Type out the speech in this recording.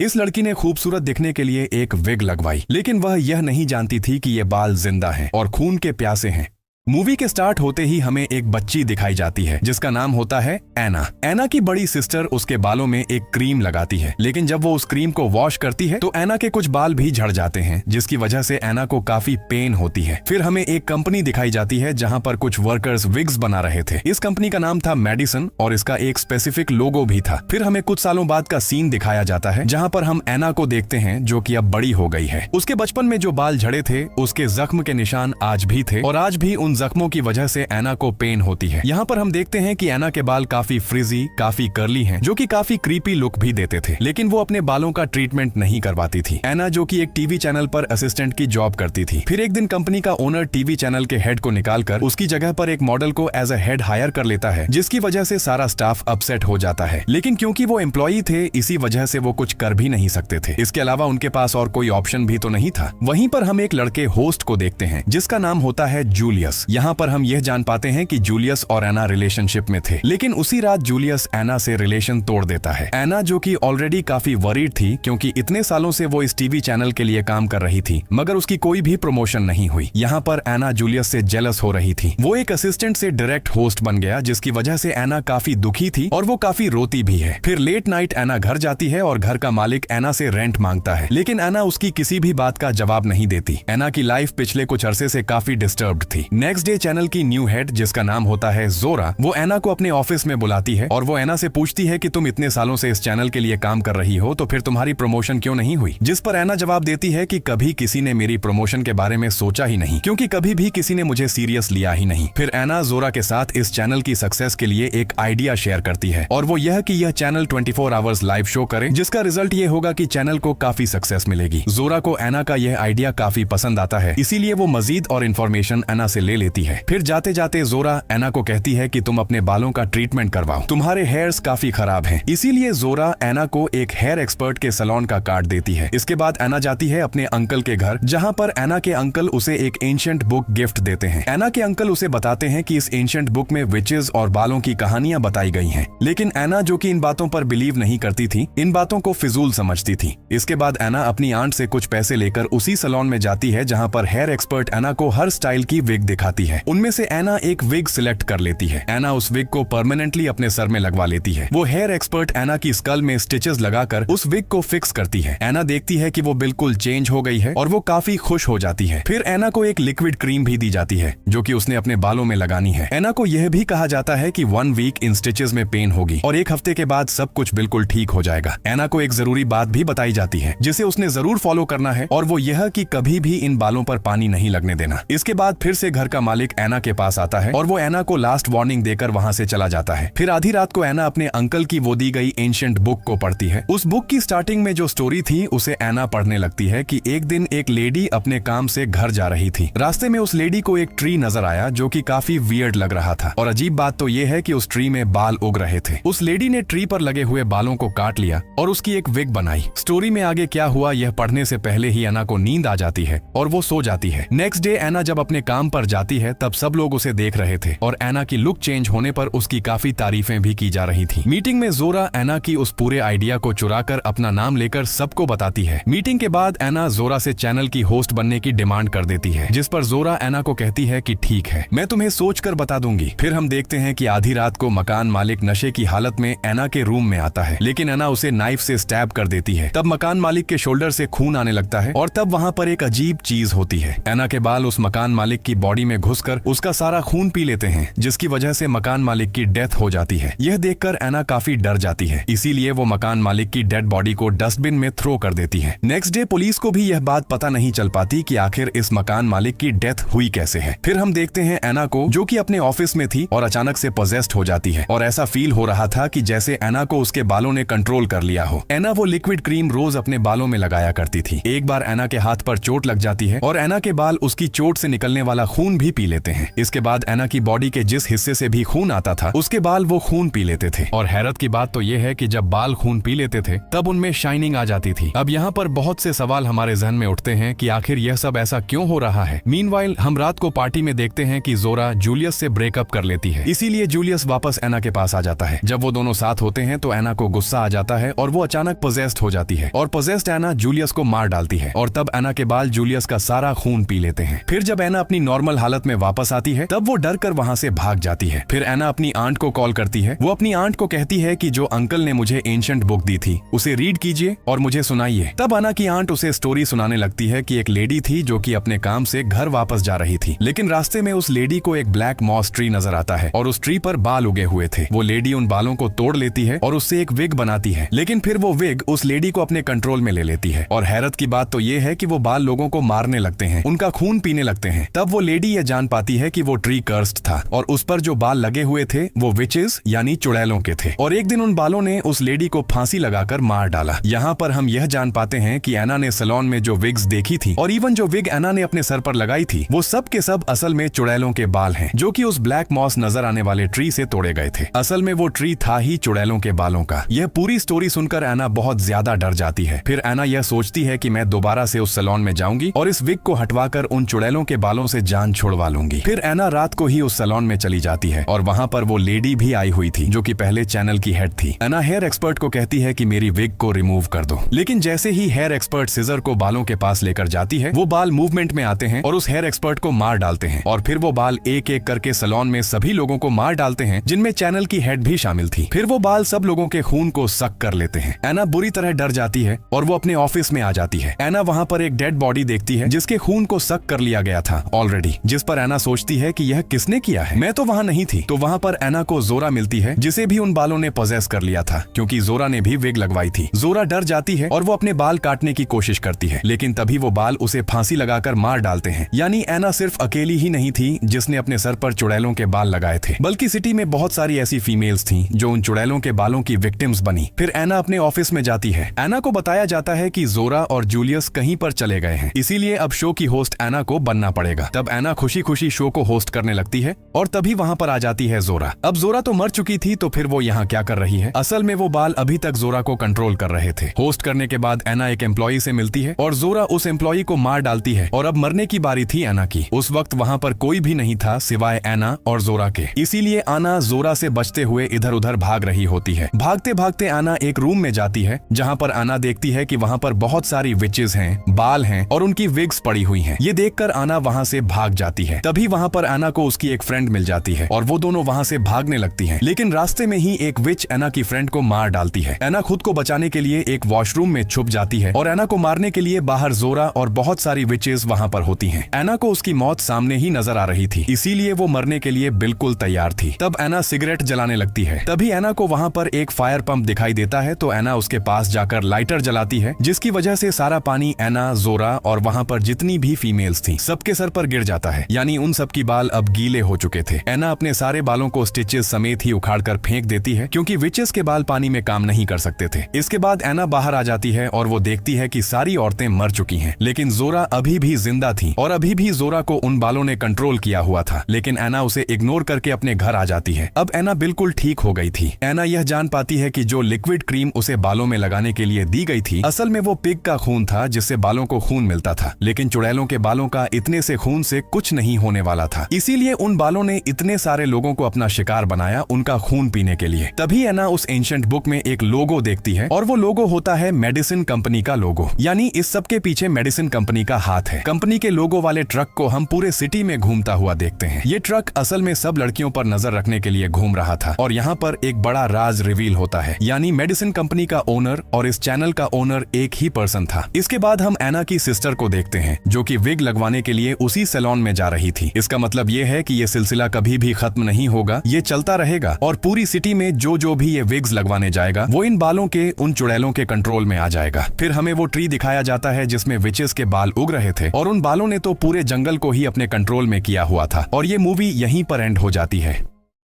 इस लड़की ने खूबसूरत दिखने के लिए एक विग लगवाई, लेकिन वह यह नहीं जानती थी कि ये बाल जिंदा हैं और खून के प्यासे हैं। मूवी के स्टार्ट होते ही हमें एक बच्ची दिखाई जाती है जिसका नाम होता है एना। एना की बड़ी सिस्टर उसके बालों में एक क्रीम लगाती है, लेकिन जब वो उस क्रीम को वॉश करती है तो एना के कुछ बाल भी झड़ जाते हैं, जिसकी वजह से एना को काफी पेन होती है। फिर हमें एक कंपनी दिखाई जाती है जहां पर कुछ वर्कर्स विग्स बना रहे थे। इस कंपनी का नाम था मेडिसन और इसका एक स्पेसिफिक लोगो भी था। फिर हमें कुछ सालों बाद का सीन दिखाया जाता है जहाँ पर हम एना को देखते हैं जो कि अब बड़ी हो गई है। उसके बचपन में जो बाल झड़े थे उसके जख्म के निशान आज भी थे और आज भी उन जख्मों की वजह से एना को पेन होती है। यहाँ पर हम देखते हैं कि एना के बाल काफी फ्रिजी, काफी कर्ली हैं, जो कि काफी क्रीपी लुक भी देते थे, लेकिन वो अपने बालों का ट्रीटमेंट नहीं करवाती थी। एना जो कि एक टीवी चैनल पर असिस्टेंट की जॉब करती थी। फिर एक दिन कंपनी का ओनर टीवी चैनल के हेड को निकालकर उसकी जगह पर एक मॉडल को एज अ हेड हायर कर लेता है, जिसकी वजह से सारा स्टाफ अपसेट हो जाता है। लेकिन क्योंकि वो एम्प्लॉई थे, इसी वजह से वो कुछ कर भी नहीं सकते थे। इसके अलावा उनके पास और कोई ऑप्शन भी तो नहीं था। वहीं पर हम एक लड़के होस्ट को देखते हैं जिसका नाम होता है जूलियस। यहाँ पर हम यह जान पाते हैं कि जूलियस और एना रिलेशनशिप में थे, लेकिन उसी रात जूलियस एना से रिलेशन तोड़ देता है। एना जो कि ऑलरेडी काफी वरीड थी क्योंकि इतने सालों से वो इस टीवी चैनल के लिए काम कर रही थी, मगर उसकी कोई भी प्रमोशन नहीं हुई। यहाँ पर एना जूलियस से जेलस हो रही थी। वो एक असिस्टेंट से डायरेक्ट होस्ट बन गया, जिसकी वजह से एना काफी दुखी थी और वो काफी रोती भी है। फिर लेट नाइट एना घर जाती है और घर का मालिक एना से रेंट मांगता है, लेकिन एना उसकी किसी भी बात का जवाब नहीं देती। एना की लाइफ पिछले कुछ अरसे से काफी डिस्टर्ब्ड थी। नेक्स्ट डे चैनल की न्यू हेड जिसका नाम होता है जोरा, वो एना को अपने ऑफिस में बुलाती है और वो एना से पूछती है कि तुम इतने सालों से इस चैनल के लिए काम कर रही हो, तो फिर तुम्हारी प्रमोशन क्यों नहीं हुई? जिस पर एना जवाब देती है कि कभी किसी ने मेरी प्रमोशन के बारे में सोचा ही नहीं, क्योंकि कभी भी किसी ने मुझे सीरियस लिया ही नहीं। फिर एना जोरा के साथ इस चैनल की सक्सेस के लिए एक आइडिया शेयर करती है और वो यह कि यह चैनल 24 आवर्स लाइव शो करे, जिसका रिजल्ट ये होगा कि चैनल को काफी सक्सेस मिलेगी। जोरा को एना का यह आइडिया काफी पसंद आता है, इसीलिए वो मजीद और इन्फॉर्मेशन एना से ले लेती है। फिर जाते जाते जोरा एना को कहती है कि तुम अपने बालों का ट्रीटमेंट करवाओ, तुम्हारे हेयर्स काफी खराब हैं। इसीलिए जोरा एना को एक हेयर एक्सपर्ट के सैलून का कार्ड देती है। इसके बाद एना जाती है अपने अंकल के घर, जहां पर एना के अंकल उसे एक एंशिएंट बुक गिफ्ट देते हैं। एना के अंकल उसे बताते हैं कि इस एंशिएंट बुक में विचेस और बालों की कहानियां बताई गई हैं, लेकिन एना जो कि इन बातों पर बिलीव नहीं करती थी, इन बातों को फिजूल समझती थी। इसके बाद एना अपनी आंट से कुछ पैसे लेकर उसी सैलून में जाती है जहाँ पर हेयर एक्सपर्ट एना को हर स्टाइल की विग दिखाती है। उनमें से एना एक विग सिलेक्ट कर लेती है। एना उस विग को परमानेंटली अपने सर में लगवा लेती है। वो हेयर एक्सपर्ट एना की स्कल में स्टिचेस लगाकर उस विग को फिक्स करती है। एना देखती है कि वो बिल्कुल चेंज हो गई है और वो काफी खुश हो जाती है। फिर एना को एक लिक्विड क्रीम भी दी जाती है जो कि उसने अपने बालों में लगानी है। एना को यह भी कहा जाता है कि 1 वीक इन स्टिचेस में पेन होगी और 1 हफ्ते के बाद सब कुछ बिल्कुल ठीक हो जाएगा। एना को एक जरूरी बात भी बताई जाती है जिसे उसने जरूर फॉलो करना है, और वो यह कि कभी भी इन बालों पर पानी नहीं लगने देना। इसके बाद फिर से घर का मालिक एना के पास आता है और वो एना को लास्ट वार्निंग देकर वहां से चला जाता है। फिर आधी रात को एना अपने अंकल की वो दी गई एंशिएंट बुक को पढ़ती है। उस बुक की स्टार्टिंग में जो स्टोरी थी उसे एना पढ़ने लगती है कि एक दिन एक लेडी अपने काम से घर जा रही थी। रास्ते में उस लेडी को एक ट्री नजर आया जो कि काफी वियर्ड लग रहा था, और अजीब बात तो ये है कि उस ट्री में बाल उग रहे थे। उस लेडी ने ट्री पर लगे हुए बालों को काट लिया और उसकी एक विग बनाई। स्टोरी में आगे क्या हुआ यह पढ़ने से पहले ही एना को नींद आ जाती है और वो सो जाती है। नेक्स्ट डे एना जब अपने काम पर जाती है तब सब लोग उसे देख रहे थे और एना की लुक चेंज होने पर उसकी काफी तारीफें भी की जा रही थी। मीटिंग में जोरा एना की उस पूरे आइडिया को चुराकर अपना नाम लेकर सबको बताती है। मीटिंग के बाद एना जोरा से चैनल की होस्ट बनने की डिमांड कर देती है, जिस पर जोरा एना को कहती है कि ठीक है, मैं तुम्हें सोचकर बता दूंगी। फिर हम देखते हैं कि आधी रात को मकान मालिक नशे की हालत में एना के रूम में आता है, लेकिन एना उसे नाइफ से स्टैब कर देती है। तब मकान मालिक के शोल्डर से खून आने लगता है और तब वहाँ पर एक अजीब चीज होती है। एना के बाल उस मकान मालिक की बॉडी में घुसकर उसका सारा खून पी लेते हैं, जिसकी वजह से मकान मालिक की डेथ हो जाती है। यह देखकर एना काफी डर जाती है, इसीलिए वो मकान मालिक की डेड बॉडी को डस्टबिन में थ्रो कर देती है। नेक्स्ट डे पुलिस को भी यह बात पता नहीं चल पाती कि आखिर इस मकान मालिक की डेथ हुई कैसे है। फिर हम देखते हैं एना को जो कि अपने ऑफिस में थी और अचानक से पोजेस्ड हो जाती है, और ऐसा फील हो रहा था कि जैसे एना को उसके बालों ने कंट्रोल कर लिया हो। एना वो लिक्विड क्रीम रोज अपने बालों में लगाया करती थी। एक बार एना के हाथ पर चोट लग जाती है और एना के बाल उसकी चोट से निकलने वाला खून भी भी पी लेते हैं। इसके बाद एना की बॉडी के जिस हिस्से से भी खून आता था उसके बाल वो खून पी लेते थे। और हैरत की बात तो ये है कि जब बाल खून पी लेते थे तब उनमें शाइनिंग आ जाती थी। अब यहाँ पर बहुत से सवाल हमारे जहन में उठते हैं कि आखिर यह सब ऐसा क्यों हो रहा है। मीनवाइल हम रात को पार्टी में देखते हैं कि जोरा जूलियस से ब्रेकअप कर लेती है, इसीलिए जूलियस वापस एना के पास आ जाता है। जब वो दोनों साथ होते हैं तो एना को गुस्सा आ जाता है और वो अचानक पोजेस्ड हो जाती है और पोजेस्ड एना जूलियस को मार डालती है और तब एना के बाल जूलियस का सारा खून पी लेते हैं। फिर जब एना अपनी नॉर्मल हालत में वापस आती है तब वो डर कर वहाँ से भाग जाती है। फिर एना अपनी आंट को कॉल करती है। वो अपनी आंट को कहती है कि जो अंकल ने मुझे एंशिएंट बुक दी थी उसे रीड कीजिए और मुझे सुनाइए। तब एना की आंट उसे स्टोरी सुनाने लगती है कि एक लेडी थी जो कि अपने काम से घर वापस जा रही थी, लेकिन रास्ते में उस लेडी को एक ब्लैक मॉस ट्री नजर आता है और उस ट्री पर बाल उगे हुए थे। वो लेडी उन बालों को तोड़ लेती है और उससे एक विग बनाती है, लेकिन फिर वो विग उस लेडी को अपने कंट्रोल में ले लेती है। और हैरत की बात तो ये है कि वो बाल लोगों को मारने लगते हैं, उनका खून पीने लगते हैं। तब वो लेडी ये जान पाती है कि वो ट्री कर्स्ड था और उस पर जो बाल लगे हुए थे वो विचेस यानी चुड़ैलों के थे और एक दिन उन बालों ने उस लेडी को फांसी लगाकर मार डाला। यहाँ पर हम यह जान पाते हैं कि एना ने सैलून में जो विग्स देखी थी और इवन जो विग एना ने अपने सर पर लगाई थी वो सब के सब असल में चुड़ैलों के बाल हैं, जो कि उस ब्लैक मॉस नजर आने वाले ट्री से तोड़े गए थे। असल में वो ट्री था ही चुड़ैलों के बालों का। यह पूरी स्टोरी सुनकर एना बहुत ज्यादा डर जाती है। फिर एना यह सोचती है कि मैं दोबारा से उस सैलून में जाऊंगी और इस विग को हटवाकर उन चुड़ैलों के बालों से जान छुड़वा लूंगी। फिर एना रात को ही उस सैलून में चली जाती है और वहाँ पर वो लेडी भी आई हुई थी जो कि पहले चैनल की हेड थी। एना हेयर एक्सपर्ट को कहती है कि मेरी विग को रिमूव कर दो, लेकिन जैसे ही हेयर एक्सपर्ट सीजर को बालों के पास लेकर जाती है वो बाल मूवमेंट में आते हैं और उस हेयर एक्सपर्ट को मार डालते हैं और फिर वो बाल एक एक करके सैलून में सभी लोगों को मार डालते हैं जिनमें चैनल की हेड भी शामिल थी। फिर वो बाल सब लोगों के खून को सक कर लेते हैं। एना बुरी तरह डर जाती है और वो अपने ऑफिस में आ जाती है। एना वहाँ पर एक डेड बॉडी देखती है जिसके खून को सक कर लिया गया था ऑलरेडी, जिस पर एना सोचती है कि यह किसने किया है, मैं तो वहाँ नहीं थी। तो वहाँ पर एना को जोरा मिलती है जिसे भी उन बालों ने पोजेस कर लिया था, क्योंकि जोरा ने भी विग लगवाई थी। जोरा डर जाती है और वो अपने बाल काटने की कोशिश करती है, लेकिन तभी वो बाल उसे फांसी लगाकर मार डालते हैं। यानी एना सिर्फ अकेली ही नहीं थी जिसने अपने सर पर चुड़ैलों के बाल लगाए थे, बल्कि सिटी में बहुत सारी ऐसी फीमेल्स थी जो उन चुड़ैलों के बालों की विक्टिम्स बनी। फिर एना अपने ऑफिस में जाती है। एना को बताया जाता है कि जोरा और जूलियस कहीं पर चले गए हैं, इसीलिए अब शो की होस्ट एना को बनना पड़ेगा। तब एना खुशी खुशी शो को होस्ट करने लगती है और तभी वहाँ पर आ जाती है जोरा। अब जोरा तो मर चुकी थी, तो फिर वो यहाँ क्या कर रही है? असल में वो बाल अभी तक जोरा को कंट्रोल कर रहे थे। होस्ट करने के बाद एना एक एम्प्लॉई से मिलती है और जोरा उस एम्प्लॉई को मार डालती है और अब मरने की बारी थी एना की। उस वक्त वहाँ पर कोई भी नहीं था सिवाय एना और जोरा के, इसीलिए आना जोरा से बचते हुए इधर उधर भाग रही होती है। भागते भागते आना एक रूम में जाती है जहाँ पर आना देखती है कि वहाँ पर बहुत सारी विचेस हैं, बाल हैं और उनकी विग्स पड़ी हुई हैं। ये देखकर आना वहाँ से भाग जाती है। तभी वहाँ पर आना को उसकी एक फ्रेंड मिल जाती है और वो दोनों वहाँ से भागने लगती हैं, लेकिन रास्ते में ही एक विच एना की फ्रेंड को मार डालती है। एना खुद को बचाने के लिए एक वॉशरूम में छुप जाती है और एना को मारने के लिए बाहर जोरा और बहुत सारी विचेस वहाँ पर होती हैं। एना को उसकी मौत सामने ही नजर आ रही थी, इसीलिए वो मरने के लिए बिल्कुल तैयार थी। तब एना सिगरेट जलाने लगती है। तभी एना को वहाँ पर एक फायर पंप दिखाई देता है, तो एना उसके पास जाकर लाइटर जलाती है, जिसकी वजह से सारा पानी एना, जोरा और वहाँ पर जितनी भी फीमेल्स थी सबके सर पर गिर जाता है। यानी उन सब की बाल अब गीले हो चुके थे। एना अपने सारे बालों को स्टिचेस समेत ही उखाड़ कर फेंक देती है, क्योंकि विचेस के बाल पानी में काम नहीं कर सकते थे। इसके बाद एना बाहर आ जाती है और वो देखती है कि सारी औरतें मर चुकी हैं, लेकिन जोरा अभी भी जिंदा थी और अभी भी जोरा को उन बालों ने कंट्रोल किया हुआ था। लेकिन एना उसे इग्नोर करके अपने घर आ जाती है। अब एना बिल्कुल ठीक हो गई थी। एना यह जान पाती है कि जो लिक्विड क्रीम उसे बालों में लगाने के लिए दी गई थी असल में वो पिग का खून था, जिससे बालों को खून मिलता था, लेकिन चुड़ैलों के बालों का इतने से खून से कुछ नहीं होने वाला था। इसीलिए उन बालों ने इतने सारे लोगों को अपना शिकार बनाया उनका खून पीने के लिए। तभी एना उस एंशिएंट बुक में एक लोगो देखती है और वो लोगो होता है मेडिसिन कंपनी का लोगो। यानी इस सब के पीछे मेडिसिन कंपनी का हाथ है। कंपनी के लोगो वाले ट्रक को हम पूरे सिटी में घूमता हुआ देखते हैं। ये ट्रक असल में सब लड़कियों पर नजर रखने के लिए घूम रहा था और यहाँ पर एक बड़ा राज रिवील होता है, यानी मेडिसिन कंपनी का ओनर और इस चैनल का ओनर एक ही पर्सन था। इसके बाद हम एना की सिस्टर को देखते हैं जो कि विग लगवाने के लिए उसी सैलून में जा रही थी। इसका मतलब ये है कि ये सिलसिला कभी भी खत्म नहीं होगा, ये चलता रहेगा और पूरी सिटी में जो भी ये विग्स लगवाने जाएगा वो इन बालों के, उन चुड़ैलों के कंट्रोल में आ जाएगा। फिर हमें वो ट्री दिखाया जाता है जिसमें विचेस के बाल उग रहे थे और उन बालों ने तो पूरे जंगल को ही अपने कंट्रोल में किया हुआ था और ये मूवी यहीं पर एंड हो जाती है।